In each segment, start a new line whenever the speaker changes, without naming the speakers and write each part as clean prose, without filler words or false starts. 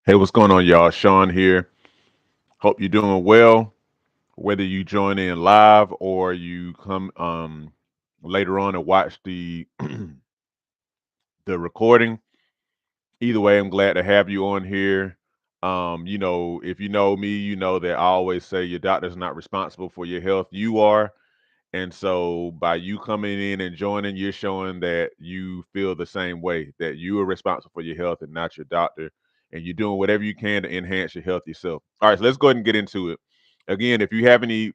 Hey, what's going on, y'all? Sean here. Hope you're doing well. Whether you join in live or you come later on and watch the the recording. Either way, I'm glad to have you on here. If you know me, you know that I always say your doctor's not responsible for your health. You are. And so by you coming in and joining, you're showing that you feel the same way, that you are responsible for your health and not your doctor. And you're doing whatever you can to enhance your health yourself. All right, so let's go ahead and get into it. Again, if you have any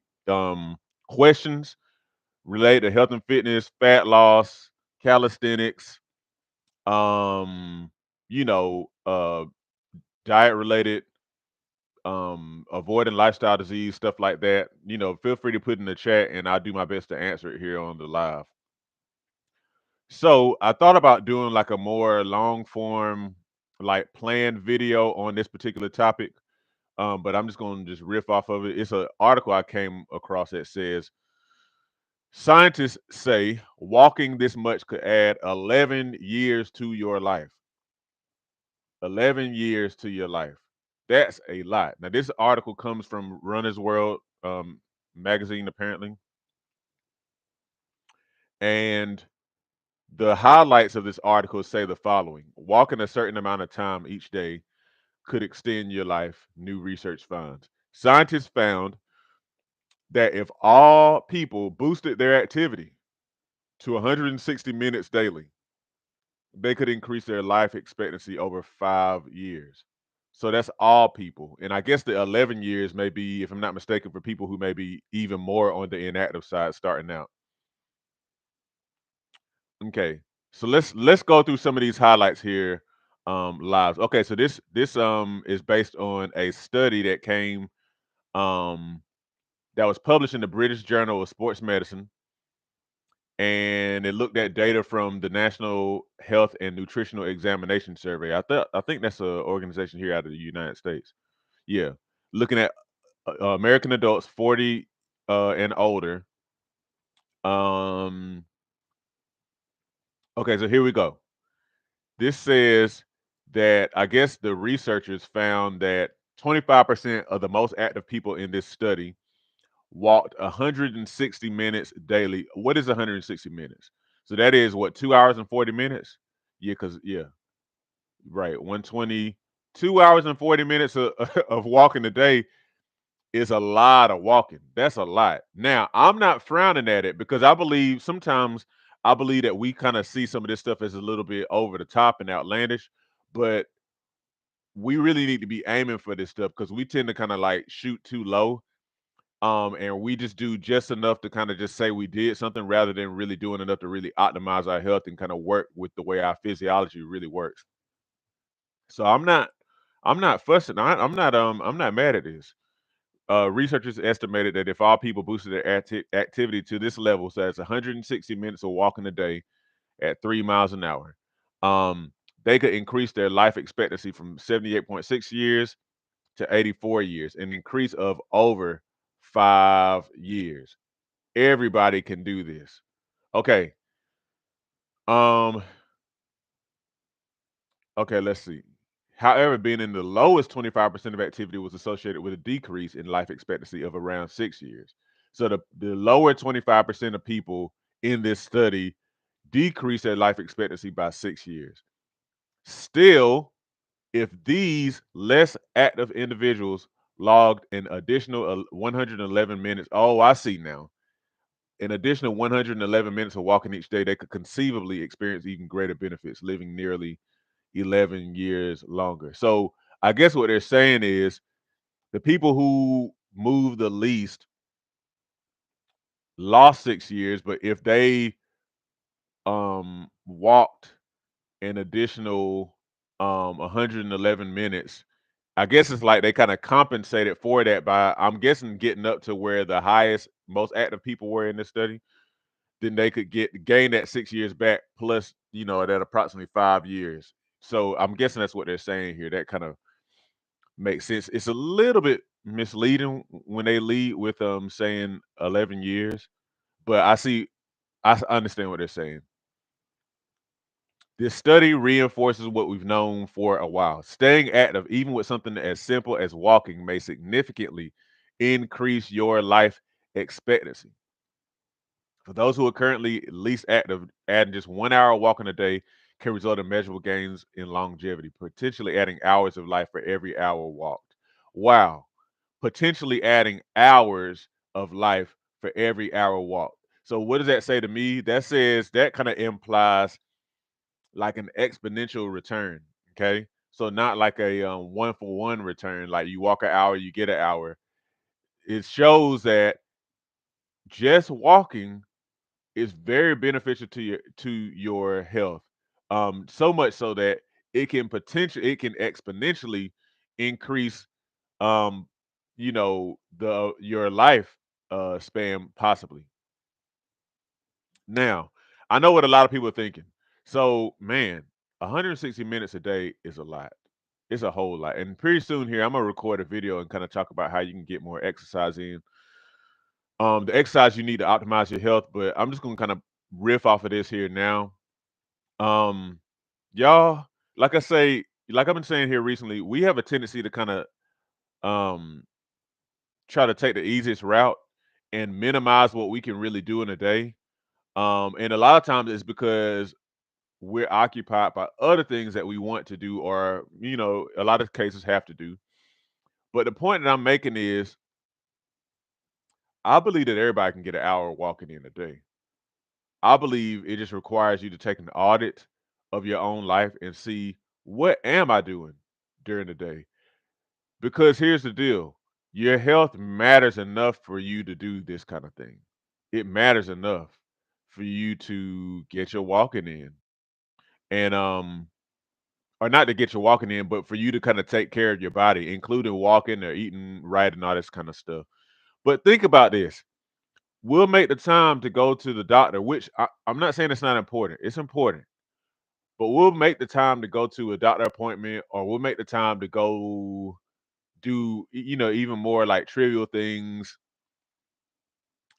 questions related to health and fitness, fat loss, calisthenics, um, you know, uh, diet related, avoiding lifestyle disease, stuff like that, feel free to put in the chat and I'll do my best to answer it here on the live. So I thought about doing like a more long form, like planned video on this particular topic. But I'm just going to just riff off of it. It's an article I came across that says scientists say walking this much could add 11 years to your life. 11 years to your life. That's a lot. Now, this article comes from Runner's World magazine, apparently. And the highlights of this article say the following: walking a certain amount of time each day could extend your life, new research finds. Scientists found that if all people boosted their activity to 160 minutes daily, they could increase their life expectancy over 5 years. So that's all people. And I guess the 11 years may be, if I'm not mistaken, for people who may be even more on the inactive side starting out. Okay. So let's go through some of these highlights here live. Okay, so this is based on a study um that was published in the British Journal of Sports Medicine, and it looked at data from the National Health and Nutritional Examination Survey. I think that's an organization here out of the United States. Yeah, looking at American adults 40 and older. Um, okay, so here we go. This says that I guess the researchers found that 25% of the most active people in this study walked 160 minutes daily. What is 160 minutes? So that is what, 2 hours and 40 minutes? Yeah, right. 120, 2 hours and 40 minutes of, of walking a day is a lot of walking. That's a lot. Now, I'm not frowning at it because I believe that we kind of see some of this stuff as a little bit over the top and outlandish, but we really need to be aiming for this stuff because we tend to kind of like shoot too low. And we just do just enough to kind of just say we did something rather than really doing enough to really optimize our health and kind of work with the way our physiology really works. So I'm not fussing. I'm not mad at this. Researchers estimated that if all people boosted their activity to this level, so that's 160 minutes of walking a day at 3 miles an hour, um, they could increase their life expectancy from 78.6 years to 84 years, an increase of over 5 years. Everybody can do this. Okay. Um, okay, let's see. However, being in the lowest 25% of activity was associated with a decrease in life expectancy of around 6 years. So the lower 25% of people in this study decreased their life expectancy by 6 years. Still, if these less active individuals logged an additional 111 minutes, oh, I see now. An additional 111 minutes of walking each day, they could conceivably experience even greater benefits, living nearly 11 years longer. So I guess what they're saying is the people who move the least lost 6 years, but if they walked an additional 111 minutes, I guess it's like they kind of compensated for that by, I'm guessing, getting up to where the highest, most active people were in this study. Then they could gain that 6 years back plus, that approximately 5 years. So I'm guessing that's what they're saying here. That kind of makes sense. It's a little bit misleading when they lead with saying 11 years, but I understand what they're saying. This study reinforces what we've known for a while. Staying active, even with something as simple as walking, may significantly increase your life expectancy. For those who are currently least active, adding just 1 hour walking a day can result in measurable gains in longevity, potentially adding hours of life for every hour walked. Wow. Potentially adding hours of life for every hour walked. So, what does that say to me? That says that kind of implies like an exponential return. Okay. So, not like a one for one return, like you walk an hour, you get an hour. It shows that just walking is very beneficial to your health. So much so that it can exponentially increase um, the your life span possibly. Now, I know what a lot of people are thinking. So, man, 160 minutes a day is a lot. It's a whole lot. And pretty soon here, I'm gonna record a video and kind of talk about how you can get more exercise in. The exercise you need to optimize your health, but I'm just gonna kind of riff off of this here now. Um, y'all, like I say, like I've been saying here recently, we have a tendency to kind of um try to take the easiest route and minimize what we can really do in a day. And a lot of times it's because we're occupied by other things that we want to do or, a lot of cases have to do. But the point that I'm making is I believe that everybody can get an hour walking in a day. I believe it just requires you to take an audit of your own life and see what am I doing during the day? Because here's the deal. Your health matters enough for you to do this kind of thing. It matters enough for you to get your walking in. And or not to get your walking in, but for you to kind of take care of your body, including walking or eating right and all this kind of stuff. But think about this. We'll make the time to go to the doctor, which I'm not saying it's not important. It's important. But we'll make the time to go to a doctor appointment or we'll make the time to go do, even more like trivial things,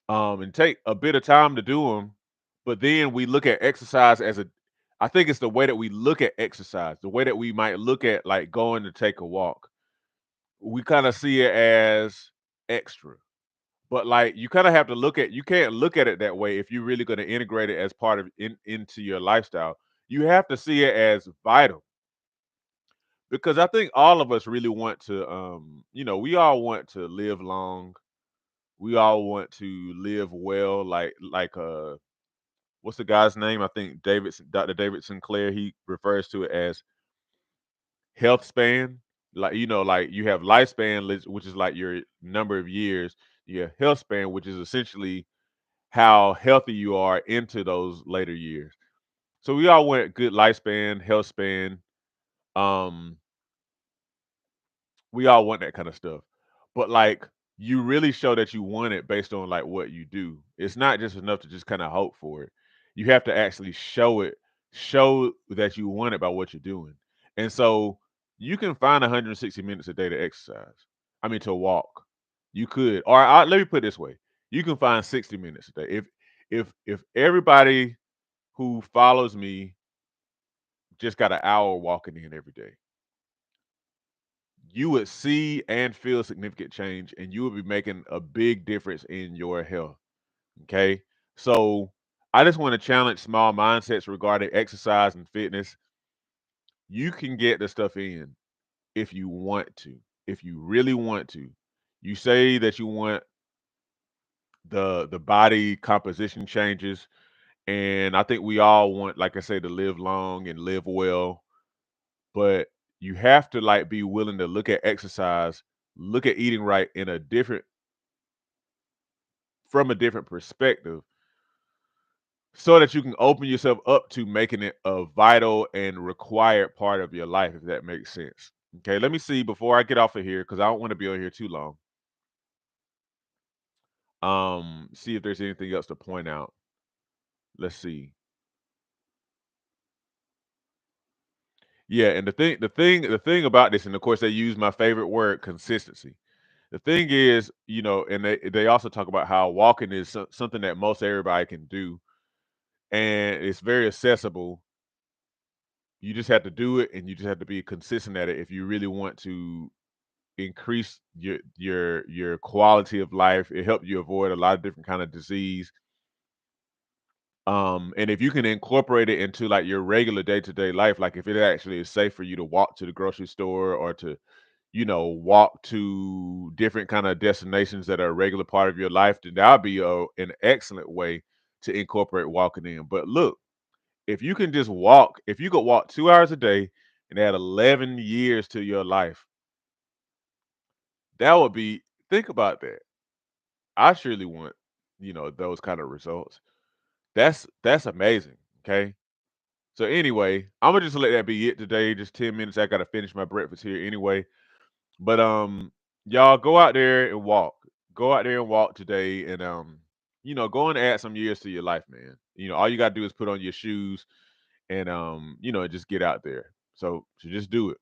and take a bit of time to do them. But then we look at exercise as I think it's the way that we look at exercise, the way that we might look at like going to take a walk. We kind of see it as extra. But like you kind of have to you can't look at it that way if you're really going to integrate it as part of into your lifestyle. You have to see it as vital because I think all of us really want to, we all want to live long. We all want to live well, like what's the guy's name? I think Dr. David Sinclair. He refers to it as health span. Like like you have lifespan, which is like your number of years. Your health span, which is essentially how healthy you are into those later years. So we all want good lifespan, health span. Um, we all want that kind of stuff. But like you really show that you want it based on like what you do. It's not just enough to just kind of hope for it. You have to actually show that you want it by what you're doing. And so you can find 160 minutes a day to exercise. I mean to walk. You could, or let me put it this way: you can find 60 minutes a day. If everybody who follows me just got an hour walking in every day, you would see and feel significant change and you would be making a big difference in your health. Okay. So I just want to challenge small mindsets regarding exercise and fitness. You can get the stuff in if you want to, if you really want to. You say that you want the body composition changes, and I think we all want, like I say, to live long and live well. But you have to like be willing to look at exercise, look at eating right in a different from a different perspective so that you can open yourself up to making it a vital and required part of your life, if that makes sense. Okay, let me see before I get off of here because I don't want to be on here too long. See if there's anything else to point out. Let's see. Yeah, and the thing about this, and of course they use my favorite word, consistency. The thing is, and they also talk about how walking is something that most everybody can do, and it's very accessible. You just have to do it, and you just have to be consistent at it if you really want to increase your quality of life. It helps you avoid a lot of different kind of disease. And if you can incorporate it into like your regular day-to-day life, like if it actually is safe for you to walk to the grocery store or to, walk to different kind of destinations that are a regular part of your life, then that'll be an excellent way to incorporate walking in. But look, if you can just walk, if you could walk 2 hours a day and add 11 years to your life, that would be, think about that. I surely want, those kind of results. That's amazing. Okay. So anyway, I'm gonna just let that be it today. Just 10 minutes. I gotta finish my breakfast here anyway. But y'all go out there and walk. Go out there and walk today, and go and add some years to your life, man. All you gotta do is put on your shoes and just get out there. So just do it.